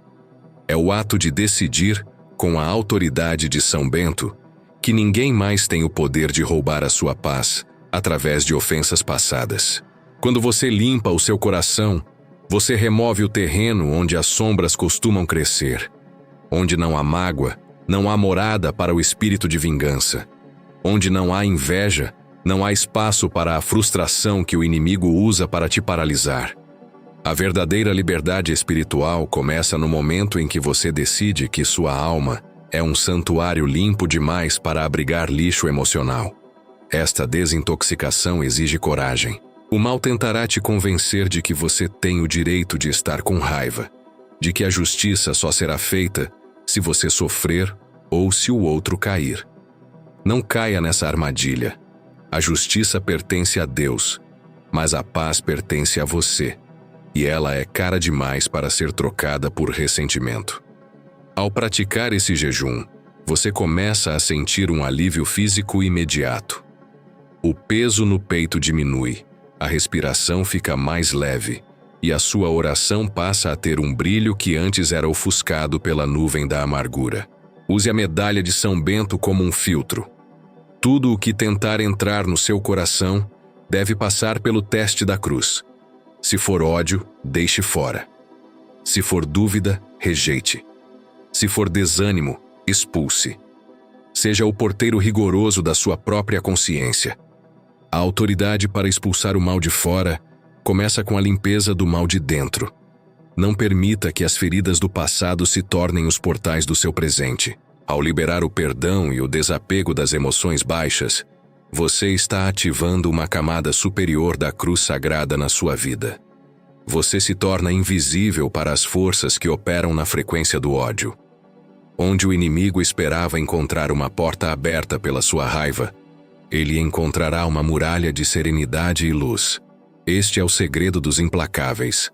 É o ato de decidir, com a autoridade de São Bento, que ninguém mais tem o poder de roubar a sua paz através de ofensas passadas. Quando você limpa o seu coração, você remove o terreno onde as sombras costumam crescer. Onde não há mágoa, não há morada para o espírito de vingança. Onde não há inveja, não há espaço para a frustração que o inimigo usa para te paralisar. A verdadeira liberdade espiritual começa no momento em que você decide que sua alma é um santuário limpo demais para abrigar lixo emocional. Esta desintoxicação exige coragem. O mal tentará te convencer de que você tem o direito de estar com raiva, de que a justiça só será feita se você sofrer ou se o outro cair. Não caia nessa armadilha. A justiça pertence a Deus, mas a paz pertence a você. E ela é cara demais para ser trocada por ressentimento. Ao praticar esse jejum, você começa a sentir um alívio físico imediato. O peso no peito diminui, a respiração fica mais leve, e a sua oração passa a ter um brilho que antes era ofuscado pela nuvem da amargura. Use a medalha de São Bento como um filtro. Tudo o que tentar entrar no seu coração deve passar pelo teste da cruz. Se for ódio, deixe fora. Se for dúvida, rejeite. Se for desânimo, expulse. Seja o porteiro rigoroso da sua própria consciência. A autoridade para expulsar o mal de fora começa com a limpeza do mal de dentro. Não permita que as feridas do passado se tornem os portais do seu presente. Ao liberar o perdão e o desapego das emoções baixas, Você está ativando uma camada superior da cruz sagrada na sua vida. Você se torna invisível para as forças que operam na frequência do ódio. Onde o inimigo esperava encontrar uma porta aberta pela sua raiva, ele encontrará uma muralha de serenidade e luz. Este é o segredo dos implacáveis.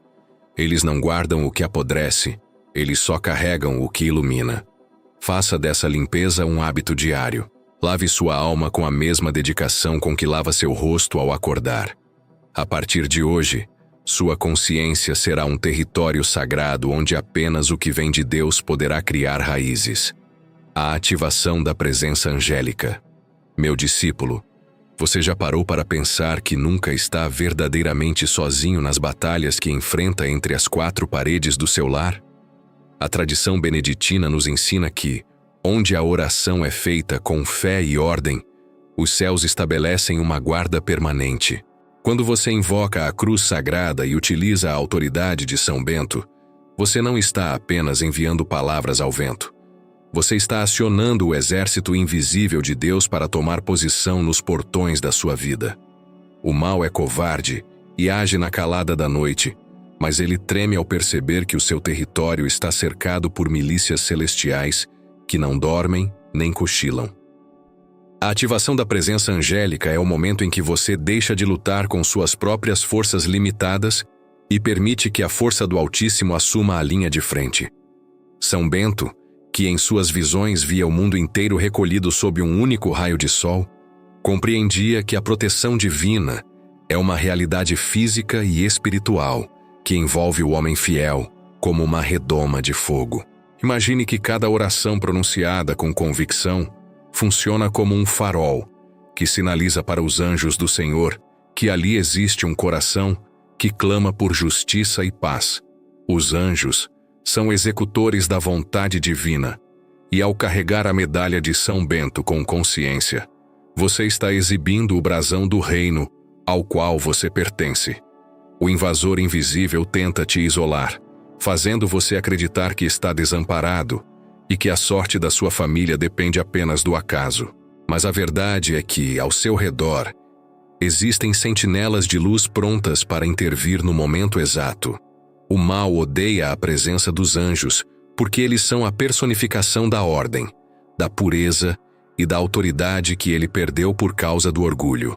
Eles não guardam o que apodrece, eles só carregam o que ilumina. Faça dessa limpeza um hábito diário. Lave sua alma com a mesma dedicação com que lava seu rosto ao acordar. A partir de hoje, sua consciência será um território sagrado onde apenas o que vem de Deus poderá criar raízes. A ativação da presença angélica. Meu discípulo, você já parou para pensar que nunca está verdadeiramente sozinho nas batalhas que enfrenta entre as quatro paredes do seu lar? A tradição beneditina nos ensina que, onde a oração é feita com fé e ordem, os céus estabelecem uma guarda permanente. Quando você invoca a cruz sagrada e utiliza a autoridade de São Bento, você não está apenas enviando palavras ao vento. Você está acionando o exército invisível de Deus para tomar posição nos portões da sua vida. O mal é covarde e age na calada da noite, mas ele treme ao perceber que o seu território está cercado por milícias celestiais que não dormem nem cochilam. A ativação da presença angélica é o momento em que você deixa de lutar com suas próprias forças limitadas e permite que a força do Altíssimo assuma a linha de frente. São Bento, que em suas visões via o mundo inteiro recolhido sob um único raio de sol, compreendia que a proteção divina é uma realidade física e espiritual que envolve o homem fiel como uma redoma de fogo. Imagine que cada oração pronunciada com convicção funciona como um farol que sinaliza para os anjos do Senhor que ali existe um coração que clama por justiça e paz. Os anjos são executores da vontade divina, e ao carregar a medalha de São Bento com consciência, você está exibindo o brasão do reino ao qual você pertence. O invasor invisível tenta te isolar, fazendo você acreditar que está desamparado e que a sorte da sua família depende apenas do acaso. Mas a verdade é que, ao seu redor, existem sentinelas de luz prontas para intervir no momento exato. O mal odeia a presença dos anjos, porque eles são a personificação da ordem, da pureza e da autoridade que ele perdeu por causa do orgulho.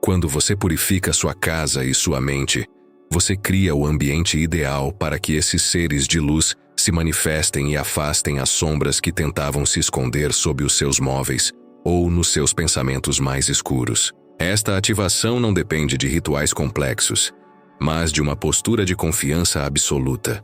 Quando você purifica sua casa e sua mente, você cria o ambiente ideal para que esses seres de luz se manifestem e afastem as sombras que tentavam se esconder sob os seus móveis ou nos seus pensamentos mais escuros. Esta ativação não depende de rituais complexos, mas de uma postura de confiança absoluta.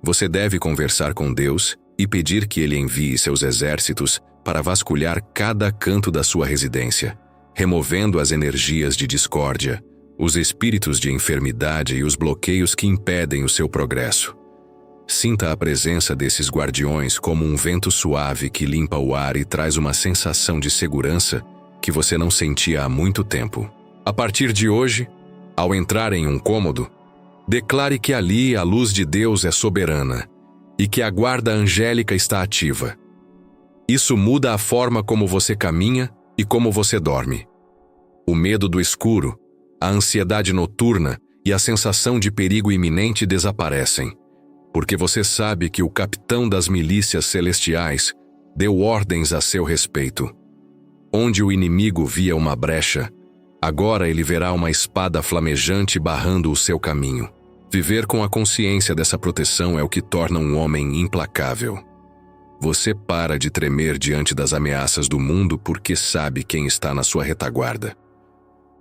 Você deve conversar com Deus e pedir que Ele envie seus exércitos para vasculhar cada canto da sua residência, removendo as energias de discórdia, os espíritos de enfermidade e os bloqueios que impedem o seu progresso. Sinta a presença desses guardiões como um vento suave que limpa o ar e traz uma sensação de segurança que você não sentia há muito tempo. A partir de hoje, ao entrar em um cômodo, declare que ali a luz de Deus é soberana e que a guarda angélica está ativa. Isso muda a forma como você caminha e como você dorme. O medo do escuro, a ansiedade noturna e a sensação de perigo iminente desaparecem, porque você sabe que o capitão das milícias celestiais deu ordens a seu respeito. Onde o inimigo via uma brecha, agora ele verá uma espada flamejante barrando o seu caminho. Viver com a consciência dessa proteção é o que torna um homem implacável. Você para de tremer diante das ameaças do mundo porque sabe quem está na sua retaguarda.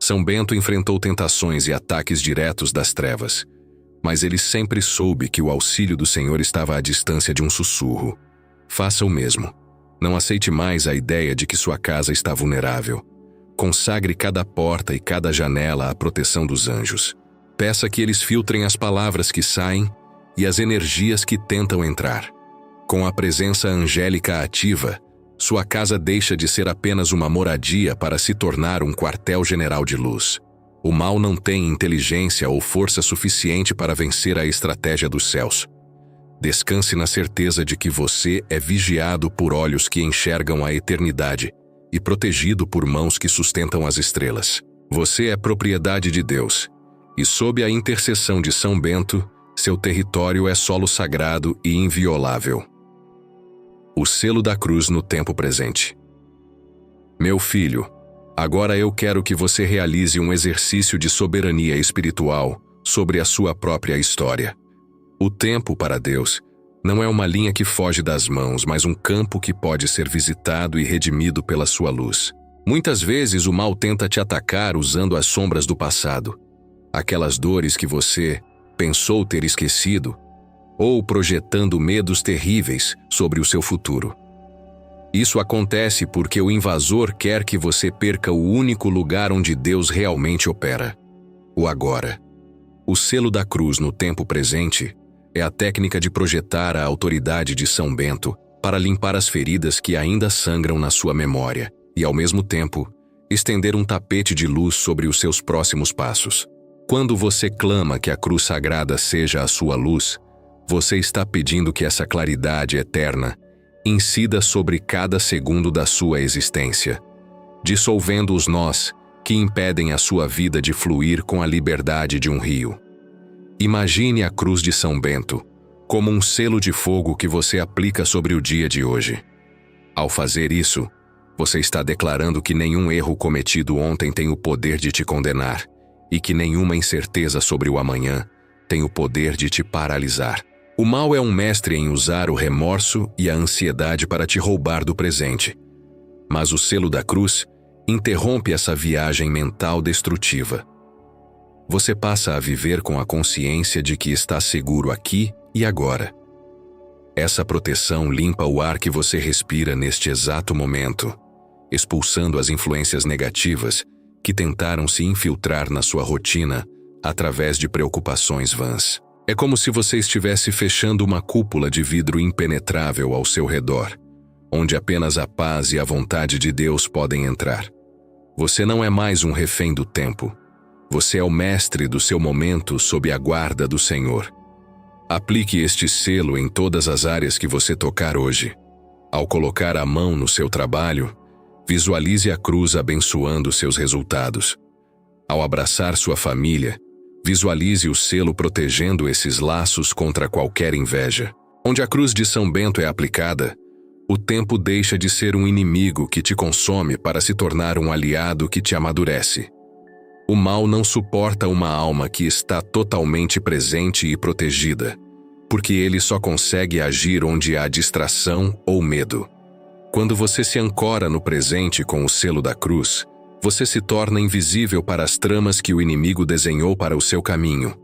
São Bento enfrentou tentações e ataques diretos das trevas, mas ele sempre soube que o auxílio do Senhor estava à distância de um sussurro. Faça o mesmo. Não aceite mais a ideia de que sua casa está vulnerável. Consagre cada porta e cada janela à proteção dos anjos. Peça que eles filtrem as palavras que saem e as energias que tentam entrar. Com a presença angélica ativa, sua casa deixa de ser apenas uma moradia para se tornar um quartel-general de luz. O mal não tem inteligência ou força suficiente para vencer a estratégia dos céus. Descanse na certeza de que você é vigiado por olhos que enxergam a eternidade e protegido por mãos que sustentam as estrelas. Você é propriedade de Deus, e sob a intercessão de São Bento, seu território é solo sagrado e inviolável. O selo da cruz no tempo presente. Meu filho, agora eu quero que você realize um exercício de soberania espiritual sobre a sua própria história. O tempo para Deus não é uma linha que foge das mãos, mas um campo que pode ser visitado e redimido pela sua luz. Muitas vezes o mal tenta te atacar usando as sombras do passado, aquelas dores que você pensou ter esquecido, ou projetando medos terríveis sobre o seu futuro. Isso acontece porque o invasor quer que você perca o único lugar onde Deus realmente opera: o agora. O selo da cruz no tempo presente é a técnica de projetar a autoridade de São Bento para limpar as feridas que ainda sangram na sua memória e, ao mesmo tempo, estender um tapete de luz sobre os seus próximos passos. Quando você clama que a cruz sagrada seja a sua luz, você está pedindo que essa claridade eterna incida sobre cada segundo da sua existência, dissolvendo os nós que impedem a sua vida de fluir com a liberdade de um rio. Imagine a cruz de São Bento como um selo de fogo que você aplica sobre o dia de hoje. Ao fazer isso, você está declarando que nenhum erro cometido ontem tem o poder de te condenar e que nenhuma incerteza sobre o amanhã tem o poder de te paralisar. O mal é um mestre em usar o remorso e a ansiedade para te roubar do presente. Mas o selo da cruz interrompe essa viagem mental destrutiva. Você passa a viver com a consciência de que está seguro aqui e agora. Essa proteção limpa o ar que você respira neste exato momento, expulsando as influências negativas que tentaram se infiltrar na sua rotina através de preocupações vãs. É como se você estivesse fechando uma cúpula de vidro impenetrável ao seu redor, onde apenas a paz e a vontade de Deus podem entrar. Você não é mais um refém do tempo. Você é o mestre do seu momento sob a guarda do Senhor. Aplique este selo em todas as áreas que você tocar hoje. Ao colocar a mão no seu trabalho, visualize a cruz abençoando seus resultados. Ao abraçar sua família, visualize o selo protegendo esses laços contra qualquer inveja. Onde a cruz de São Bento é aplicada, o tempo deixa de ser um inimigo que te consome para se tornar um aliado que te amadurece. O mal não suporta uma alma que está totalmente presente e protegida, porque ele só consegue agir onde há distração ou medo. Quando você se ancora no presente com o selo da cruz, você se torna invisível para as tramas que o inimigo desenhou para o seu caminho.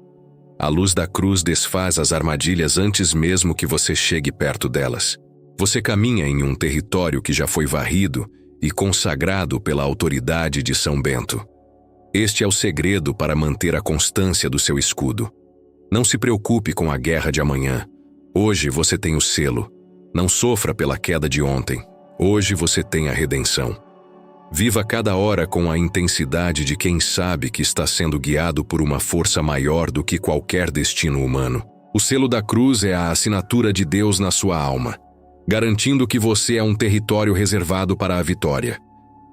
A luz da cruz desfaz as armadilhas antes mesmo que você chegue perto delas. Você caminha em um território que já foi varrido e consagrado pela autoridade de São Bento. Este é o segredo para manter a constância do seu escudo. Não se preocupe com a guerra de amanhã. Hoje você tem o selo. Não sofra pela queda de ontem. Hoje você tem a redenção. Viva cada hora com a intensidade de quem sabe que está sendo guiado por uma força maior do que qualquer destino humano. O selo da cruz é a assinatura de Deus na sua alma, garantindo que você é um território reservado para a vitória.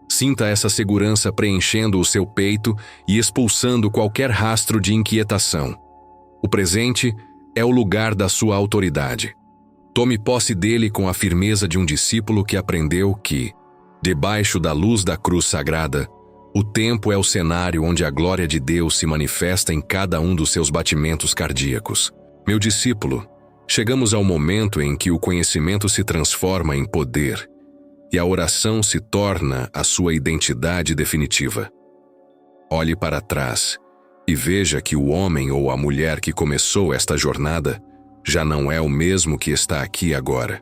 Sinta essa segurança preenchendo o seu peito e expulsando qualquer rastro de inquietação. O presente é o lugar da sua autoridade. Tome posse dele com a firmeza de um discípulo que aprendeu que, debaixo da luz da cruz sagrada, o tempo é o cenário onde a glória de Deus se manifesta em cada um dos seus batimentos cardíacos. Meu discípulo, chegamos ao momento em que o conhecimento se transforma em poder e a oração se torna a sua identidade definitiva. Olhe para trás e veja que o homem ou a mulher que começou esta jornada já não é o mesmo que está aqui agora.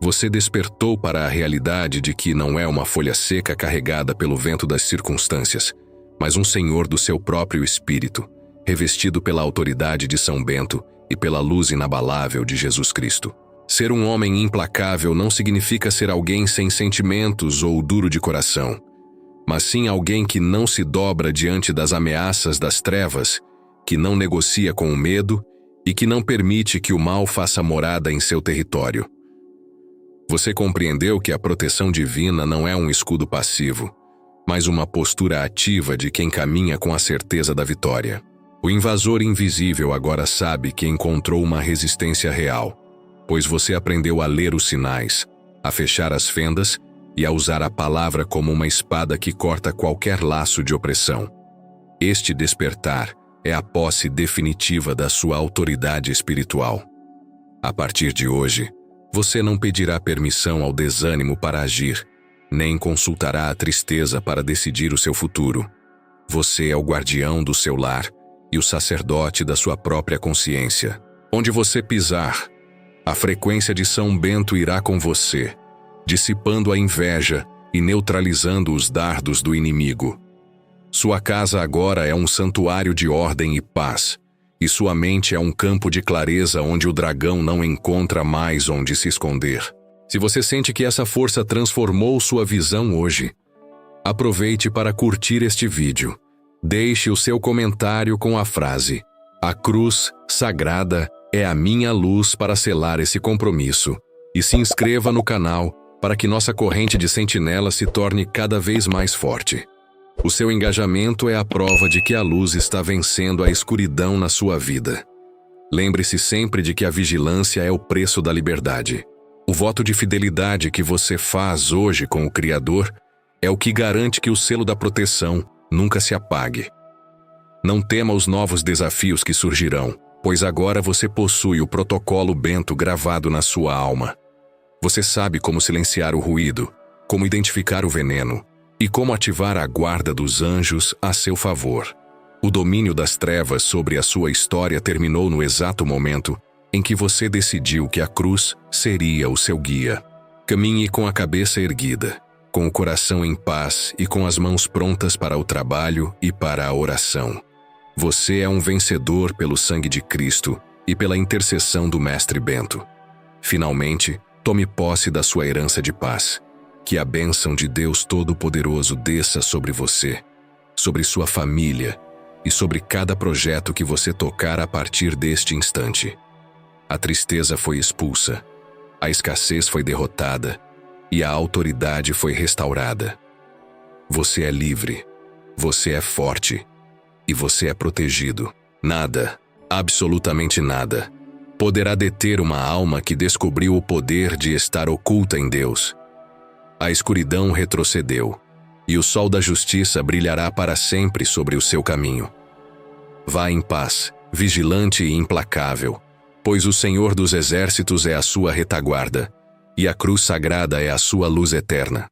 Você despertou para a realidade de que não é uma folha seca carregada pelo vento das circunstâncias, mas um senhor do seu próprio espírito, revestido pela autoridade de São Bento e pela luz inabalável de Jesus Cristo. Ser um homem implacável não significa ser alguém sem sentimentos ou duro de coração, mas sim alguém que não se dobra diante das ameaças das trevas, que não negocia com o medo e que não permite que o mal faça morada em seu território. Você compreendeu que a proteção divina não é um escudo passivo, mas uma postura ativa de quem caminha com a certeza da vitória. O invasor invisível agora sabe que encontrou uma resistência real, pois você aprendeu a ler os sinais, a fechar as fendas e a usar a palavra como uma espada que corta qualquer laço de opressão. Este despertar é a posse definitiva da sua autoridade espiritual. A partir de hoje, você não pedirá permissão ao desânimo para agir, nem consultará a tristeza para decidir o seu futuro. Você é o guardião do seu lar e o sacerdote da sua própria consciência. Onde você pisar, a frequência de São Bento irá com você, dissipando a inveja e neutralizando os dardos do inimigo. Sua casa agora é um santuário de ordem e paz, e sua mente é um campo de clareza onde o dragão não encontra mais onde se esconder. Se você sente que essa força transformou sua visão hoje, aproveite para curtir este vídeo. Deixe o seu comentário com a frase: "A cruz sagrada é a minha luz", para selar esse compromisso. E se inscreva no canal para que nossa corrente de sentinelas se torne cada vez mais forte. O seu engajamento é a prova de que a luz está vencendo a escuridão na sua vida. Lembre-se sempre de que a vigilância é o preço da liberdade. O voto de fidelidade que você faz hoje com o Criador é o que garante que o selo da proteção nunca se apague. Não tema os novos desafios que surgirão, pois agora você possui o protocolo Bento gravado na sua alma. Você sabe como silenciar o ruído, como identificar o veneno e como ativar a guarda dos anjos a seu favor. O domínio das trevas sobre a sua história terminou no exato momento em que você decidiu que a cruz seria o seu guia. Caminhe com a cabeça erguida, com o coração em paz e com as mãos prontas para o trabalho e para a oração. Você é um vencedor pelo sangue de Cristo e pela intercessão do Mestre Bento. Finalmente, tome posse da sua herança de paz. Que a bênção de Deus Todo-Poderoso desça sobre você, sobre sua família e sobre cada projeto que você tocar a partir deste instante. A tristeza foi expulsa, a escassez foi derrotada e a autoridade foi restaurada. Você é livre, você é forte e você é protegido. Nada, absolutamente nada, poderá deter uma alma que descobriu o poder de estar oculta em Deus. A escuridão retrocedeu, e o sol da justiça brilhará para sempre sobre o seu caminho. Vá em paz, vigilante e implacável, pois o Senhor dos Exércitos é a sua retaguarda, e a cruz sagrada é a sua luz eterna.